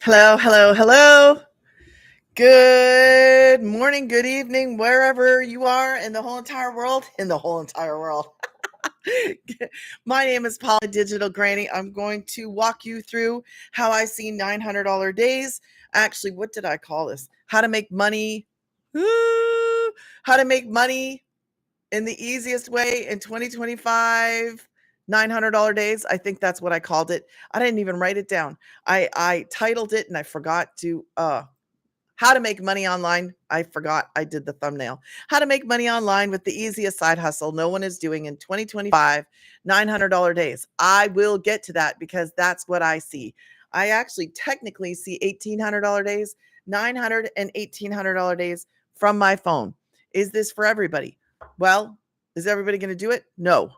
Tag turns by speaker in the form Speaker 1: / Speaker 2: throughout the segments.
Speaker 1: Hello, hello, hello. Good morning, good evening, wherever you are in the whole entire world. In the whole entire world. My name is Paula Digital Granny. I'm going to walk you through how I see $900 days. Actually, what did I call this? How to make money. How to make money in the easiest way in 2025. $900 days. I think that's what I called it. I didn't even write it down. I titled it and I forgot to how to make money online. I forgot I did the thumbnail. How to make money online with the easiest side hustle no one is doing in 2025, $900 days. I will get to that because that's what I see. I actually technically see $1,800 days, 900 and $1,800 days from my phone. Is this for everybody? Well, is everybody going to do it? No.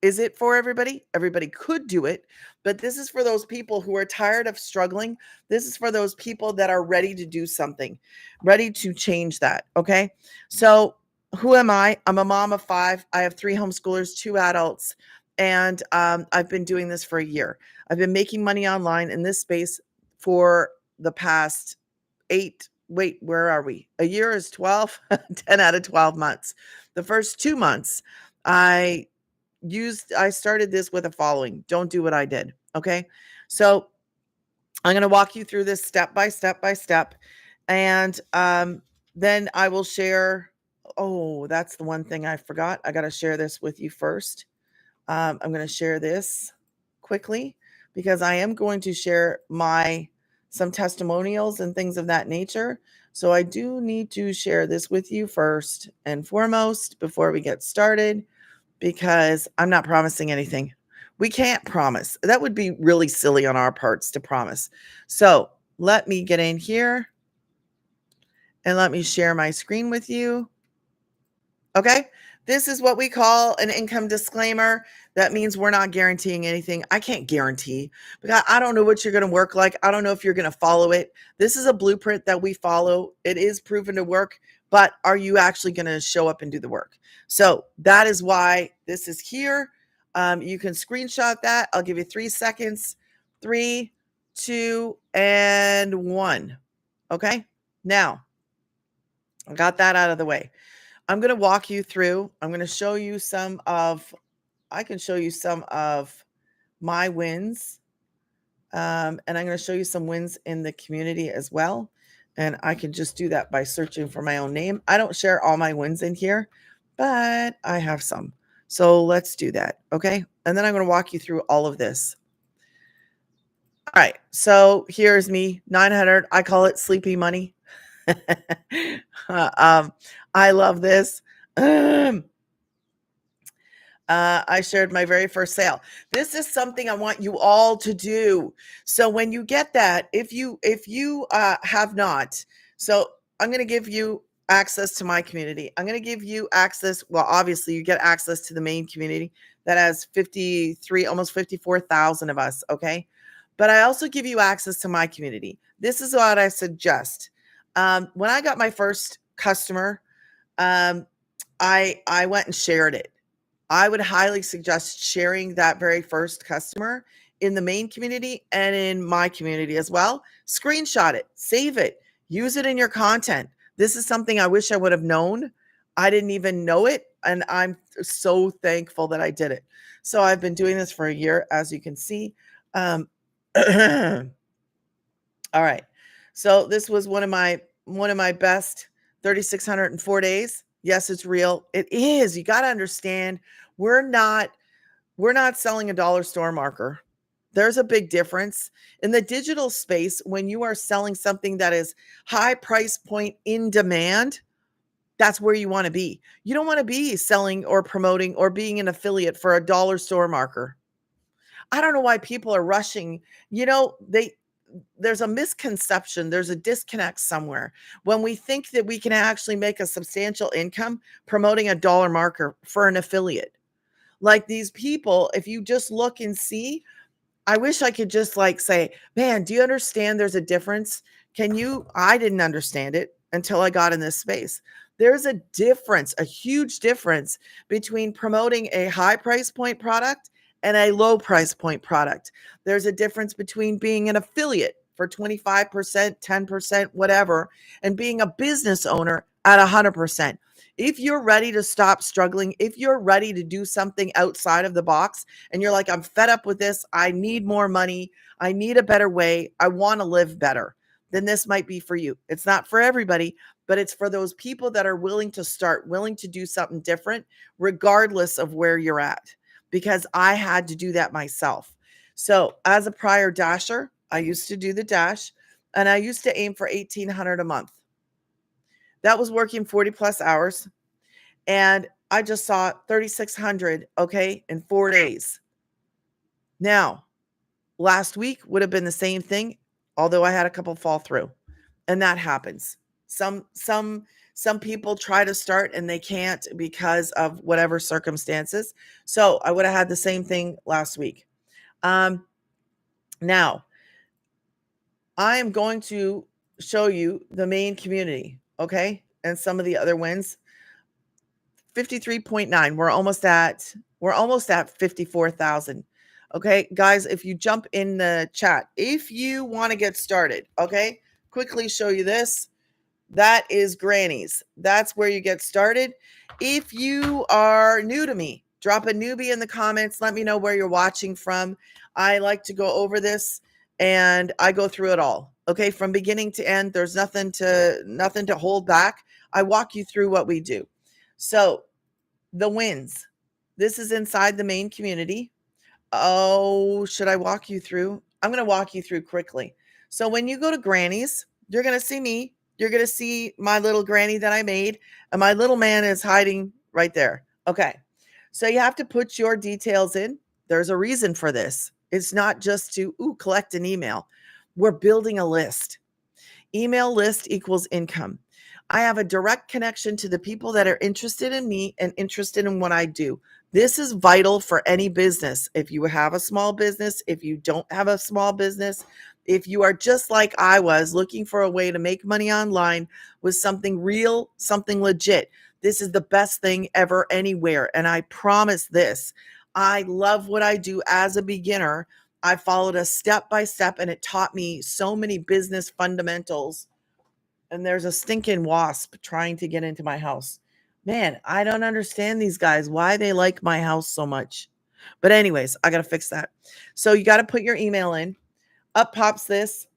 Speaker 1: Is it for everybody? Everybody could do it, but this is for those people who are tired of struggling. This is for those people that are ready to do something, ready to change that. Okay. So, who am I? I'm a mom of 5. I have 3 homeschoolers, 2 adults, and I've been doing this for a year. I've been making money online in this space for the past 8. Wait, where are we? A year is 12, 10 out of 12 months. The first 2 months, I I started this with a following. Don't do what I did. Okay. So I'm going to walk you through this step by step by step. And then I will share. Oh, that's the one thing I forgot. I got to share this with you first. I'm going to share this quickly because I am going to share some testimonials and things of that nature. So I do need to share this with you first and foremost before we get started because I'm not promising anything. We can't promise. That would be really silly on our parts to promise. So let me get in here and let me share my screen with you. Okay. This is what we call an income disclaimer. That means we're not guaranteeing anything. I can't guarantee because I don't know what you're going to work like. I don't know if you're going to follow it. This is a blueprint that we follow. It is proven to work, but are you actually going to show up and do the work? So that is why this is here. You can screenshot that. I'll give you 3 seconds. 3, 2, and 1. Okay. Now, I got that out of the way. I'm going to walk you through. I'm going to show you I can show you some of my wins. And I'm going to show you some wins in the community as well. And I can just do that by searching for my own name. I don't share all my wins in here, but I have some. So let's do that. Okay. And then I'm going to walk you through all of this. All right. So here's me, 900. I call it sleepy money. I love this. I shared my very first sale. This is something I want you all to do. So when you get that, if you have not, so I'm going to give you access to my community. I'm going to give you access. Well, obviously, you get access to the main community that has 53, almost 54,000 of us. Okay, but I also give you access to my community. This is what I suggest. When I got my first customer, I went and shared it. I would highly suggest sharing that very first customer in the main community and in my community as well. Screenshot it, save it, use it in your content. This is something I wish I would have known. I didn't even know it. And I'm so thankful that I did it. So I've been doing this for a year, as you can see. All right. So this was one of my best 3,604 days. Yes, it's real. It is. You got to understand we're not selling a dollar store marker. There's a big difference in the digital space. When you are selling something that is high price point in demand, that's where you want to be. You don't want to be selling or promoting or being an affiliate for a dollar store marker. I don't know why people are rushing. There's a misconception, there's a disconnect somewhere when we think that we can actually make a substantial income promoting a dollar marker for an affiliate. Like these people, if you just look and see, I wish I could just like say, man, do you understand there's a difference? I didn't understand it until I got in this space. There's a difference, a huge difference between promoting a high price point product and a low price point product. There's a difference between being an affiliate for 25%, 10%, whatever, and being a business owner at 100%. If you're ready to stop struggling, if you're ready to do something outside of the box and you're like, I'm fed up with this, I need more money, I need a better way, I want to live better, then this might be for you. It's not for everybody, but it's for those people that are willing to start, willing to do something different, regardless of where you're at, because I had to do that myself. So as a prior dasher, I used to do the dash and I used to aim for 1,800 a month. That was working 40 plus hours. And I just saw 3,600, okay, in 4 days. Now, last week would have been the same thing, although I had a couple fall through. And that happens. Some people try to start and they can't because of whatever circumstances. So I would have had the same thing last week. Now, I am going to show you the main community, okay, and some of the other wins. 53.9. We're almost at 54,000. Okay, guys, if you jump in the chat, if you want to get started, okay, quickly show you this. That is Granny's. That's where you get started. If you are new to me, drop a newbie in the comments. Let me know where you're watching from. I like to go over this and I go through it all. Okay, from beginning to end, there's nothing to hold back. I walk you through what we do. So the wins. This is inside the main community. Oh, should I walk you through? I'm going to walk you through quickly. So when you go to Granny's, you're going to see me. You're going to see my little granny that I made. And my little man is hiding right there. Okay. So you have to put your details in. There's a reason for this. It's not just to collect an email. We're building a list. Email list equals income. I have a direct connection to the people that are interested in me and interested in what I do. This is vital for any business. If you have a small business, if you don't have a small business, if you are just like I was looking for a way to make money online with something real, something legit, this is the best thing ever anywhere. And I promise this, I love what I do as a beginner. I followed a step by step and it taught me so many business fundamentals. And there's a stinking wasp trying to get into my house. Man, I don't understand these guys, why they like my house so much. But anyways, I got to fix that. So you got to put your email in. Up pops this.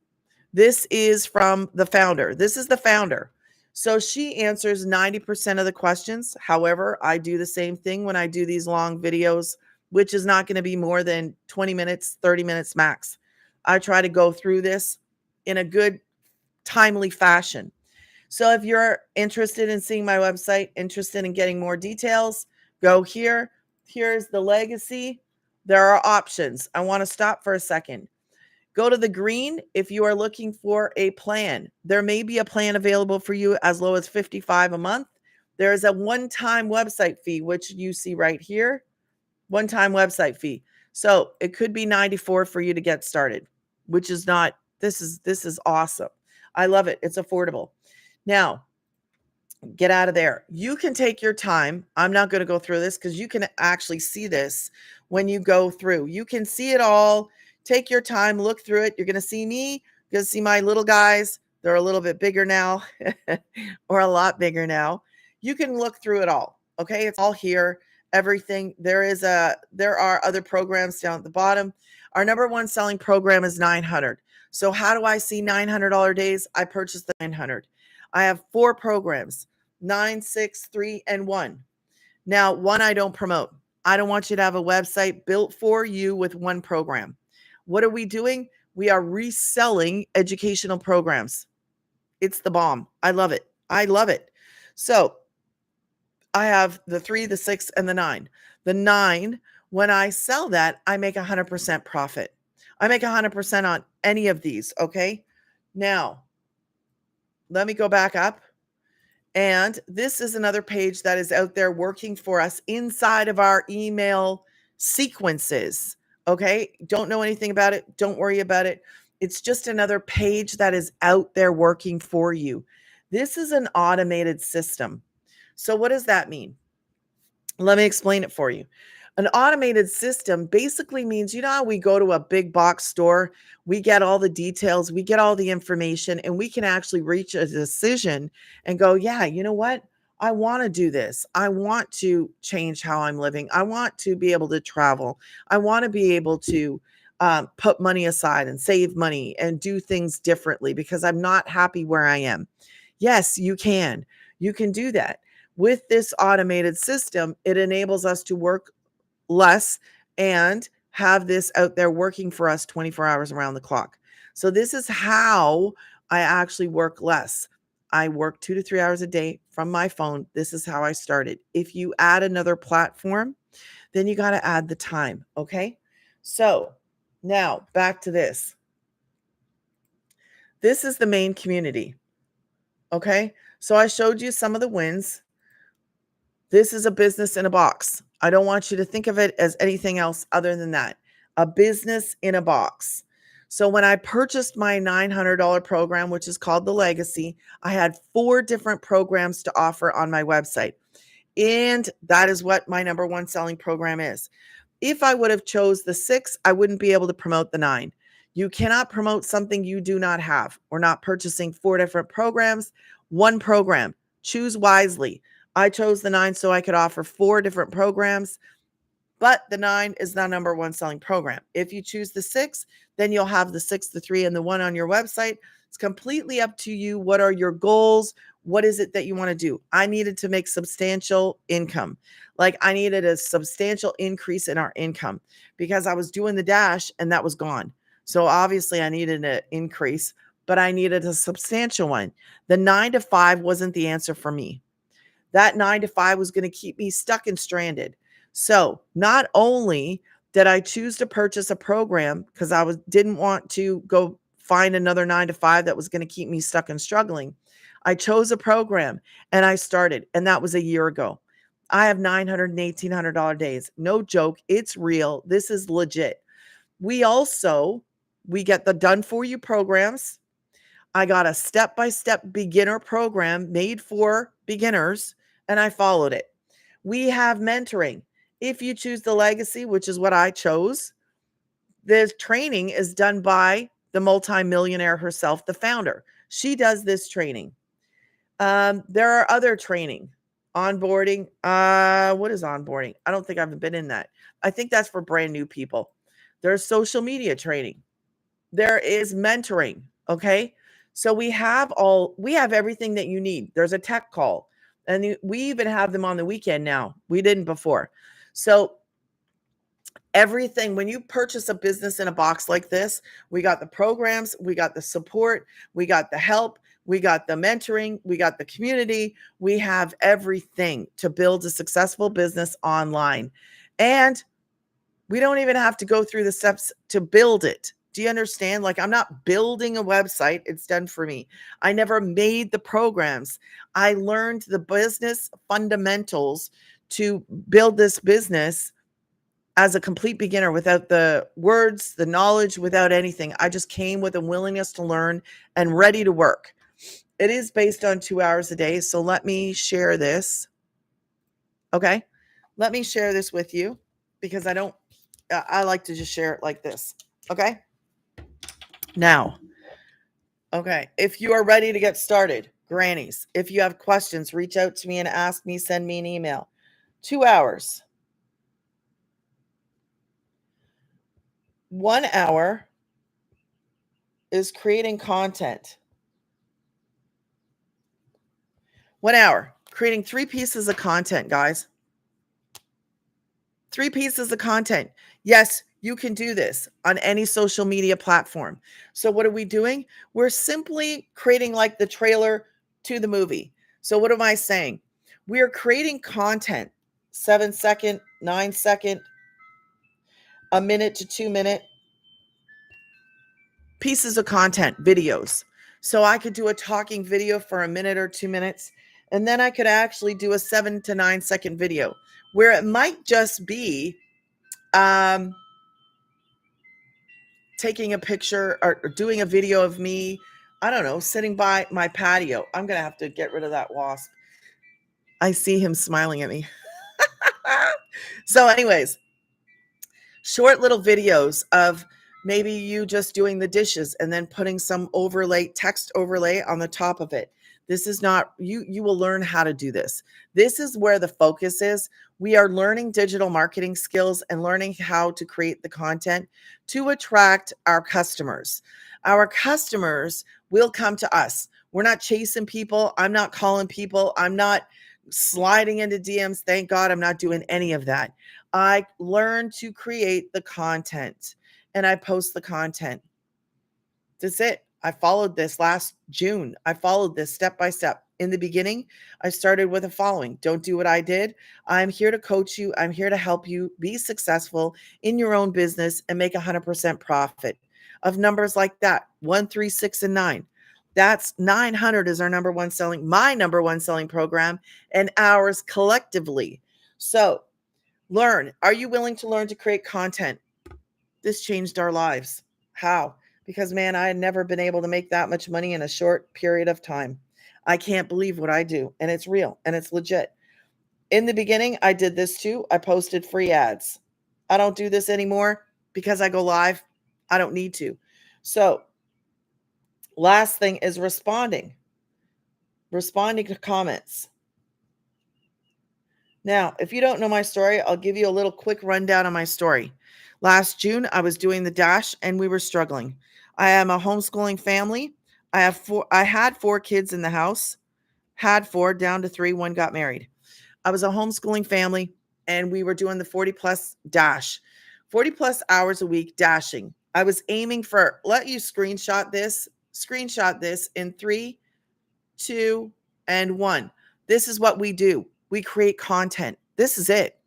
Speaker 1: This is from the founder. This is the founder. So she answers 90% of the questions. However, I do the same thing when I do these long videos, which is not going to be more than 20 minutes, 30 minutes max. I try to go through this in a good, timely fashion. So if you're interested in seeing my website, interested in getting more details, go here. Here's the legacy. There are options. I want to stop for a second. Go to the green if you are looking for a plan. There may be a plan available for you as low as $55 a month. There is a one-time website fee, which you see right here. One-time website fee. So it could be $94 for you to get started, which is not, this is awesome. I love it. It's affordable. Now, get out of there. You can take your time. I'm not going to go through this because you can actually see this when you go through. You can see it all. Take your time, look through it. You're going to see me. You're going to see my little guys. They're a little bit bigger now or a lot bigger now. You can look through it all. Okay. It's all here. Everything. There are other programs down at the bottom. Our number one selling program is 900. So how do I see $900 days? I purchased the 900. I have 4 programs, 9, 6, 3, and 1. Now, 1 I don't promote. I don't want you to have a website built for you with 1 program. What are we doing? We are reselling educational programs. It's the bomb. I love it. I love it. So I have the 3, the 6, and the 9. The 9, when I sell that, I make 100% profit. I make 100% on any of these. Okay. Now, let me go back up. And this is another page that is out there working for us inside of our email sequences. Okay. Don't know anything about it. Don't worry about it. It's just another page that is out there working for you. This is an automated system. So what does that mean? Let me explain it for you. An automated system basically means, you know how we go to a big box store, we get all the details, we get all the information, and we can actually reach a decision and go, yeah, you know what? I want to do this. I want to change how I'm living. I want to be able to travel. I want to be able to put money aside and save money and do things differently because I'm not happy where I am. Yes, you can. You can do that. With this automated system, it enables us to work less and have this out there working for us 24 hours around the clock. So this is how I actually work less. I work 2 to 3 hours a day from my phone. This is how I started. If you add another platform, then you got to add the time. Okay. So now back to this. This is the main community. Okay. So I showed you some of the wins. This is a business in a box. I don't want you to think of it as anything else other than that. A business in a box. So when I purchased my $900 program, which is called The Legacy, I had 4 different programs to offer on my website. And that is what my number one selling program is. If I would have chose the 6, I wouldn't be able to promote the 9. You cannot promote something you do not have. We're not purchasing 4 different programs, one program. Choose wisely. I chose the 9 so I could offer 4 different programs, but the 9 is the number one selling program. If you choose the 6, then you'll have the 6, the 3, and the 1 on your website. It's completely up to you. What are your goals? What is it that you want to do? I needed to make substantial income. Like I needed a substantial increase in our income because I was doing the dash and that was gone. So obviously I needed an increase, but I needed a substantial one. The 9 to 5 wasn't the answer for me. That 9 to 5 was going to keep me stuck and stranded. So not only did I choose to purchase a program because didn't want to go find another 9 to 5 that was going to keep me stuck and struggling, I chose a program and I started, and that was a year ago. I have $900 and $1,800 days. No joke. It's real. This is legit. We get the done for you programs. I got a step-by-step beginner program made for beginners, and I followed it. We have mentoring. If you choose the Legacy, which is what I chose, the training is done by the multimillionaire herself, the founder. She does this training. There are other training. Onboarding. What is onboarding? I don't think I've been in that. I think that's for brand new people. There's social media training. There is mentoring. Okay. So we have everything that you need. There's a tech call, and we even have them on the weekend now. We didn't before. So everything, when you purchase a business in a box like this, we got the programs, we got the support, we got the help, we got the mentoring, we got the community. We have everything to build a successful business online. And we don't even have to go through the steps to build it. Do you understand? Like, I'm not building a website. It's done for me. I never made the programs. I learned the business fundamentals to build this business as a complete beginner without the words, the knowledge, without anything. I just came with a willingness to learn and ready to work. It is based on 2 hours a day. So let me share this. Okay. Let me share this with you because I like to just share it like this. Okay. Now, okay, if you are ready to get started, grannies, if you have questions, reach out to me and ask me, send me an email. 2 hours. 1 hour is creating content. 1 hour, creating 3 pieces of content, guys. 3 pieces of content. Yes, you can do this on any social media platform. So what are we doing? We're simply creating like the trailer to the movie. So what am I saying? We are creating content, 7-second, 9-second, a minute to 2-minute pieces of content, videos. So I could do a talking video for a minute or 2 minutes, and then I could actually do a 7 to 9-second video where it might just be taking a picture or doing a video of me, I don't know, sitting by my patio. I'm going to have to get rid of that wasp. I see him smiling at me. So anyways, short little videos of maybe you just doing the dishes and then putting some text overlay on the top of it. This is not, you will learn how to do this. This is where the focus is. We are learning digital marketing skills and learning how to create the content to attract our customers. Our customers will come to us. We're not chasing people. I'm not calling people. I'm not sliding into DMs. Thank God I'm not doing any of that. I learned to create the content and I post the content. That's it. I followed this last June. I followed this step by step. In the beginning, I started with a following. Don't do what I did. I'm here to coach you. I'm here to help you be successful in your own business and make 100% profit. Of numbers like that, 1, 3, 6, and 9. That's 900 is my number one selling program, and ours collectively. So learn. Are you willing to learn to create content? This changed our lives. How? Because, man, I had never been able to make that much money in a short period of time. I can't believe what I do, and it's real and it's legit. In the beginning, I did this too. I posted free ads. I don't do this anymore because I go live. I don't need to. So, last thing is responding to comments. Now, if you don't know my story, I'll give you a little quick rundown of my story. Last June, I was doing the dash and we were struggling. I am a homeschooling family. I had 4 kids in the house, had 4 down to 3, 1 got married. I was a homeschooling family and we were doing the 40 plus dash, 40 plus hours a week dashing. I was aiming for, let you screenshot this in 3, 2, and 1. This is what we do. We create content. This is it.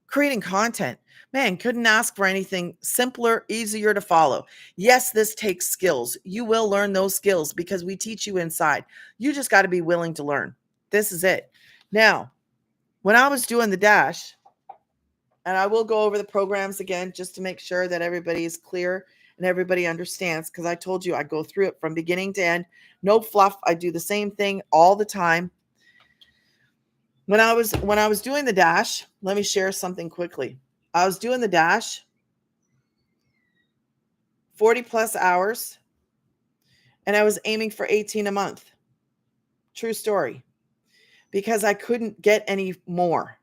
Speaker 1: Creating content. Man, couldn't ask for anything simpler, easier to follow. Yes, this takes skills. You will learn those skills because we teach you inside. You just got to be willing to learn. This is it. Now, when I was doing the dash, and I will go over the programs again just to make sure that everybody is clear and everybody understands, because I told you I go through it from beginning to end. No fluff. I do the same thing all the time. When I was doing the dash, let me share something quickly. I was doing the dash 40 plus hours and I was aiming for 18 a month. True story. Because I couldn't get any more.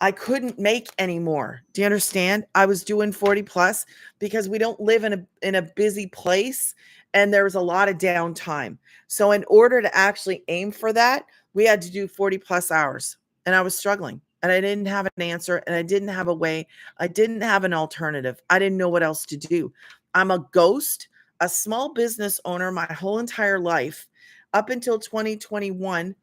Speaker 1: I couldn't make any more. Do you understand? I was doing 40 plus because we don't live in a busy place and there was a lot of downtime. So in order to actually aim for that, we had to do 40 plus hours. And I was struggling and I didn't have an answer and I didn't have a way. I didn't have an alternative. I didn't know what else to do. I'm a ghost, a small business owner my whole entire life up until 2021.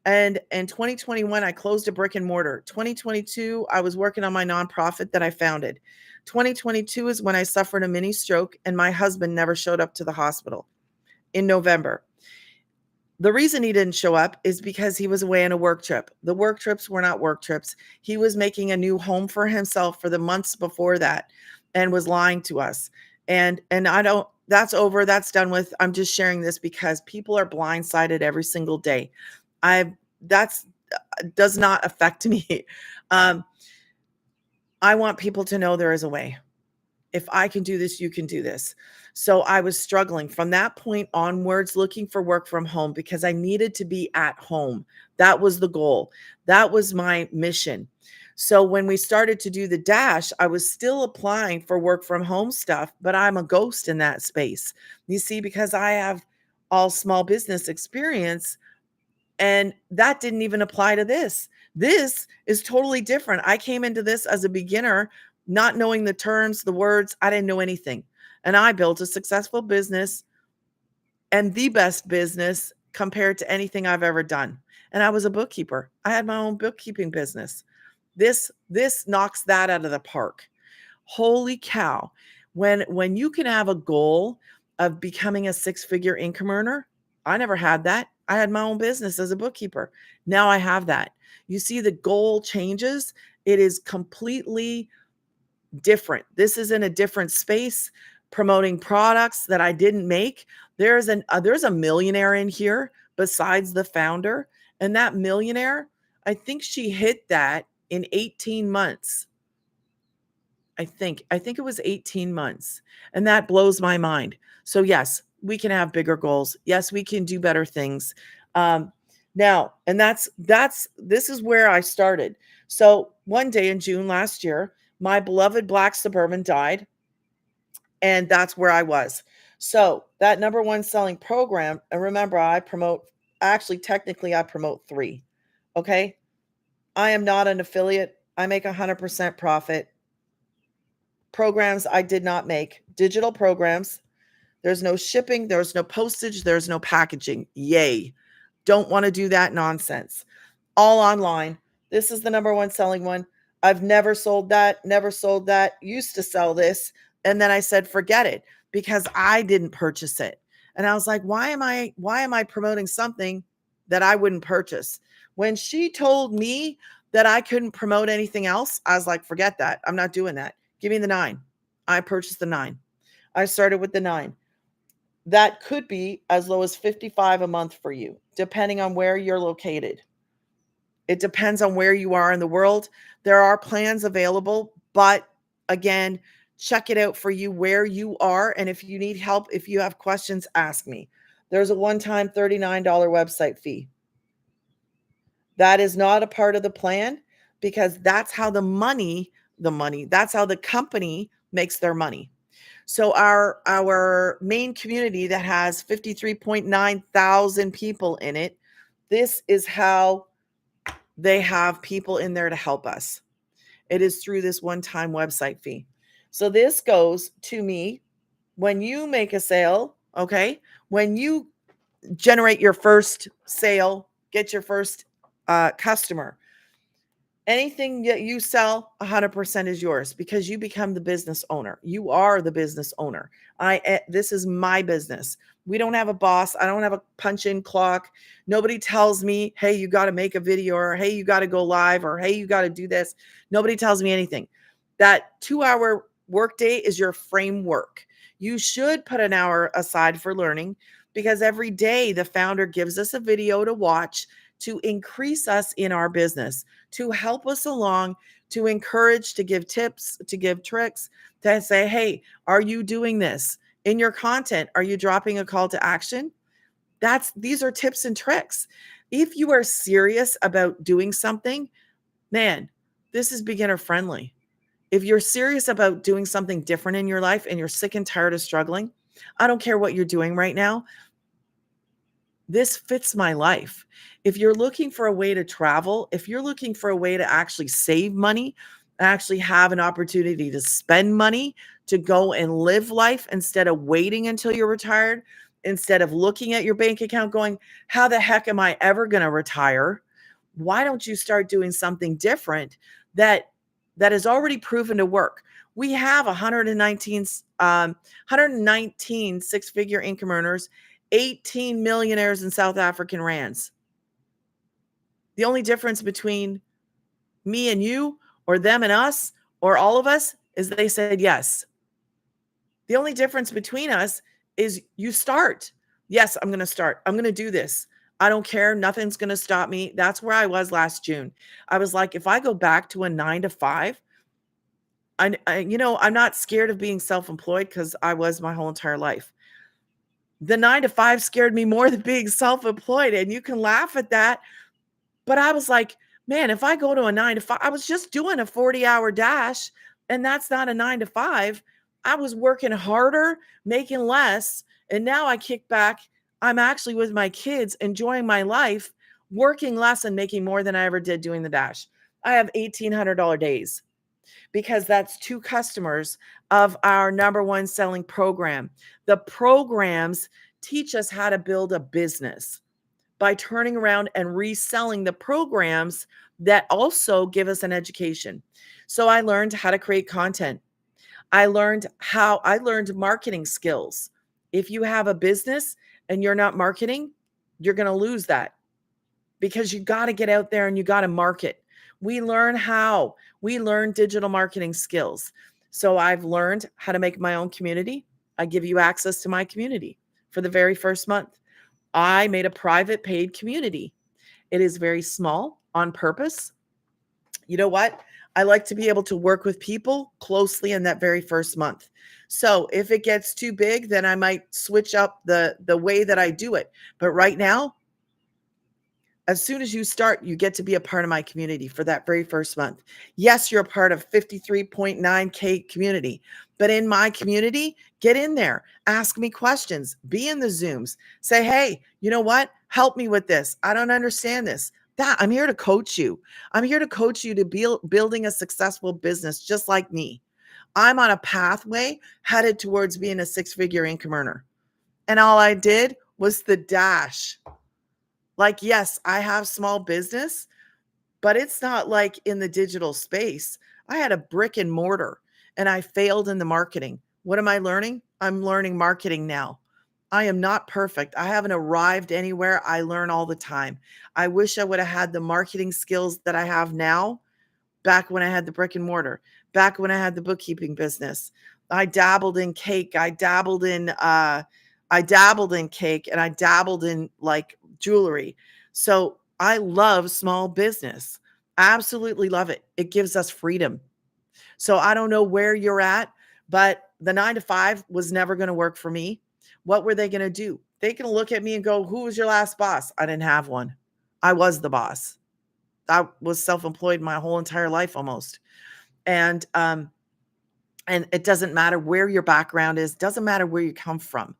Speaker 1: And in 2021, I closed a brick and mortar. 2022, I was working on my nonprofit that I founded. 2022 is when I suffered a mini stroke and my husband never showed up to the hospital in November. The reason he didn't show up is because he was away on a work trip. The work trips were not work trips. He was making a new home for himself for the months before that and was lying to us. And I don't, that's over. That's done with. I'm just sharing this because people are blindsided every single day. That's does not affect me. I want people to know there is a way. If I can do this, you can do this. So I was struggling from that point onwards, looking for work from home because I needed to be at home. That was the goal. That was my mission. So when we started to do the dash, I was still applying for work from home stuff, but I'm a ghost in that space. You see, because I have all small business experience, and that didn't even apply to this. This is totally different. I came into this as a beginner, not knowing the terms, the words. I didn't know anything. And I built a successful business and the best business compared to anything I've ever done. And I was a bookkeeper. I had my own bookkeeping business. This knocks that out of the park. Holy cow. When you can have a goal of becoming a 6-figure income earner, I never had that. I had my own business as a bookkeeper. Now I have that. You see, the goal changes. It is completely different. This is in a different space, promoting products that I didn't make. There's a millionaire in here besides the founder. And that millionaire, I think she hit that in 18 months. I think it was 18 months. And that blows my mind. So yes, we can have bigger goals. Yes, we can do better things. Now, and this is where I started. So one day in June last year, my beloved black Suburban died, and that's where I was. So that number one selling program, and remember, technically I promote 3. Okay. I am not an affiliate. I make 100% profit. Programs I did not make. Digital programs. There's no shipping. There's no postage. There's no packaging. Yay. Don't want to do that nonsense. All online. This is the number one selling one. I've never sold that. Never sold that. Used to sell this. And then I said, forget it, because I didn't purchase it. And I was like, why am I promoting something that I wouldn't purchase? When she told me that I couldn't promote anything else, I was like, forget that. I'm not doing that. Give me the 9. I purchased the 9. I started with the 9. That could be as low as $55 a month for you, depending on where you're located. It depends on where you are in the world. There are plans available, but again, check it out for you where you are. And if you need help, if you have questions, ask me. There's a one-time $39 website fee. That is not a part of the plan, because that's how that's how the company makes their money. So our main community that has 53.9 thousand people in it, this is how they have people in there to help us. It is through this one-time website fee. So this goes to me when you make a sale, okay? When you generate your first sale, get your first customer. Anything that you sell, 100% is yours, because you become the business owner. You are the business owner. This is my business. We don't have a boss. I don't have a punch-in clock. Nobody tells me, hey, you got to make a video, or hey, you got to go live, or hey, you got to do this. Nobody tells me anything. That 2-hour workday is your framework. You should put an hour aside for learning, because every day the founder gives us a video to watch to increase us in our business, to help us along, to encourage, to give tips, to give tricks, to say, hey, are you doing this in your content? Are you dropping a call to action? These are tips and tricks. If you are serious about doing something, man, this is beginner friendly. If you're serious about doing something different in your life and you're sick and tired of struggling, I don't care what you're doing right now. This fits my life. If you're looking for a way to travel, if you're looking for a way to actually save money, actually have an opportunity to spend money, to go and live life instead of waiting until you're retired, instead of looking at your bank account going, how the heck am I ever going to retire? Why don't you start doing something different that is already proven to work? We have 119 six-figure income earners, 18 millionaires in South African rands. The only difference between me and you, or them and us, or all of us, is they said yes. The only difference between us is you start. Yes, I'm going to start. I'm going to do this. I don't care. Nothing's going to stop me. That's where I was last June. I was like, if I go back to a 9 to 5, I'm not scared of being self-employed, because I was my whole entire life. The 9 to 5 scared me more than being self-employed. And you can laugh at that. But I was like, man, if I go to a 9 to 5, I was just doing a 40-hour dash, and that's not a 9 to 5. I was working harder, making less. And now I kick back. I'm actually with my kids, enjoying my life, working less and making more than I ever did doing the dash. I have $1,800 days, because that's 2 customers of our number one selling program. The programs teach us how to build a business by turning around and reselling the programs that also give us an education. So I learned how to create content. I learned marketing skills. If you have a business and you're not marketing, you're going to lose that, because you got to get out there and you got to market. We learn digital marketing skills. So I've learned how to make my own community. I give you access to my community for the very first month. I made a private paid community. It is very small on purpose. You know what? I like to be able to work with people closely in that very first month. So if it gets too big, then I might switch up the way that I do it. But right now, as soon as you start, you get to be a part of my community for that very first month. Yes, you're a part of 53.9K community, but in my community, get in there, ask me questions, be in the Zooms, say, hey, you know what? Help me with this. I don't understand this. That I'm here to coach you. I'm here to coach you to building a successful business just like me. I'm on a pathway headed towards being a six-figure income earner. And all I did was the dash. Like, yes, I have small business, but it's not like in the digital space. I had a brick and mortar and I failed in the marketing. What am I learning? I'm learning marketing now. I am not perfect. I haven't arrived anywhere. I learn all the time. I wish I would have had the marketing skills that I have now back when I had the brick and mortar, back when I had the bookkeeping business. I dabbled in cake. I dabbled in cake and I dabbled in like jewelry. So I love small business. Absolutely love it. It gives us freedom. So I don't know where you're at, but the 9 to 5 was never going to work for me. What were they going to do? They can look at me and go, who was your last boss? I didn't have one. I was the boss. I was self-employed my whole entire life almost. And it doesn't matter where your background is, doesn't matter where you come from.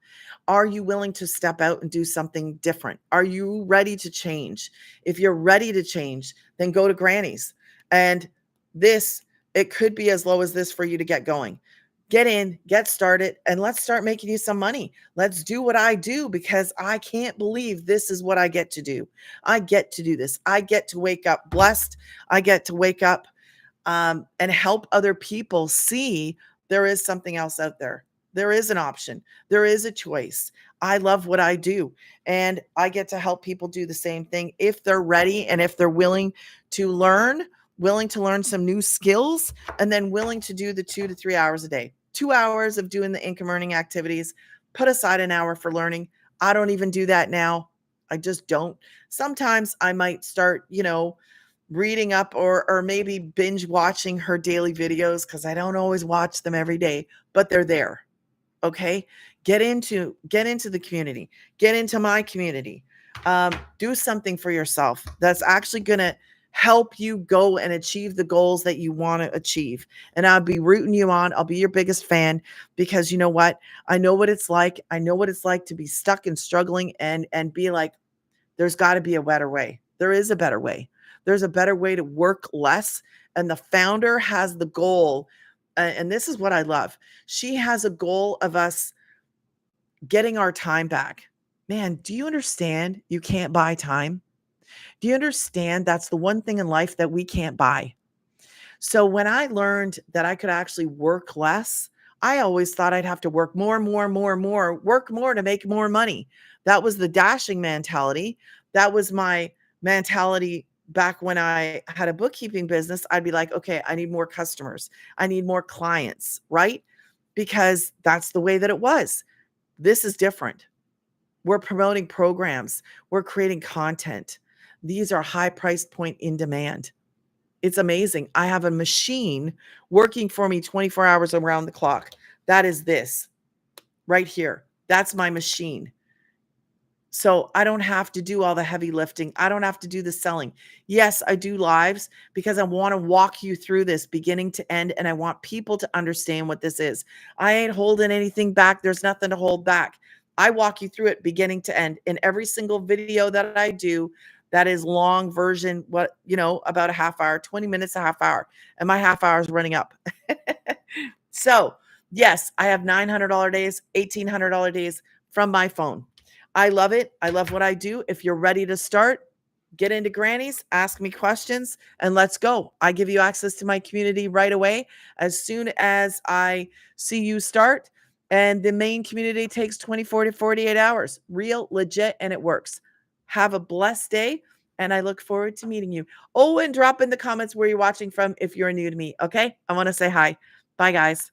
Speaker 1: Are you willing to step out and do something different? Are you ready to change? If you're ready to change, then go to Granny's. And this, it could be as low as this for you to get going. Get in, get started, and let's start making you some money. Let's do what I do because I can't believe this is what I get to do. I get to do this. I get to wake up blessed. I get to wake up and help other people see there is something else out there. There is an option. There is a choice. I love what I do. And I get to help people do the same thing if they're ready and if they're willing to learn some new skills, and then willing to do the 2 to 3 hours a day. 2 hours of doing the income earning activities, put aside an hour for learning. I don't even do that now. I just don't. Sometimes I might start, reading up or maybe binge watching her daily videos because I don't always watch them every day, but they're there. Okay. Get into the community, get into my community. Do something for yourself that's actually going to help you go and achieve the goals that you want to achieve. And I'll be rooting you on. I'll be your biggest fan because you know what? I know what it's like. I know what it's like to be stuck and struggling and be like, there's got to be a better way. There is a better way. There's a better way to work less. And the founder has the goal. And this is what I love. She has a goal of us getting our time back. Man, do you understand you can't buy time? Do you understand that's the one thing in life that we can't buy? So when I learned that I could actually work less, I always thought I'd have to work more, work more to make more money. That was the dashing mentality. That was my mentality back when I had a bookkeeping business. I'd be like, okay, I need more customers. I need more clients, right? Because that's the way that it was. This is different. We're promoting programs. We're creating content. These are high price point in demand. It's amazing. I have a machine working for me 24 hours around the clock. That is this right here. That's my machine. So I don't have to do all the heavy lifting. I don't have to do the selling. Yes, I do lives because I want to walk you through this beginning to end. And I want people to understand what this is. I ain't holding anything back. There's nothing to hold back. I walk you through it beginning to end in every single video that I do. That is long version, about a half hour, 20 minutes, a half hour. And my half hour is running up. So yes, I have $900 days, $1,800 days from my phone. I love it. I love what I do. If you're ready to start, get into Granny's, ask me questions, and let's go. I give you access to my community right away as soon as I see you start. And the main community takes 24 to 48 hours. Real, legit, and it works. Have a blessed day, and I look forward to meeting you. Oh, and drop in the comments where you're watching from if you're new to me, okay? I want to say hi. Bye, guys.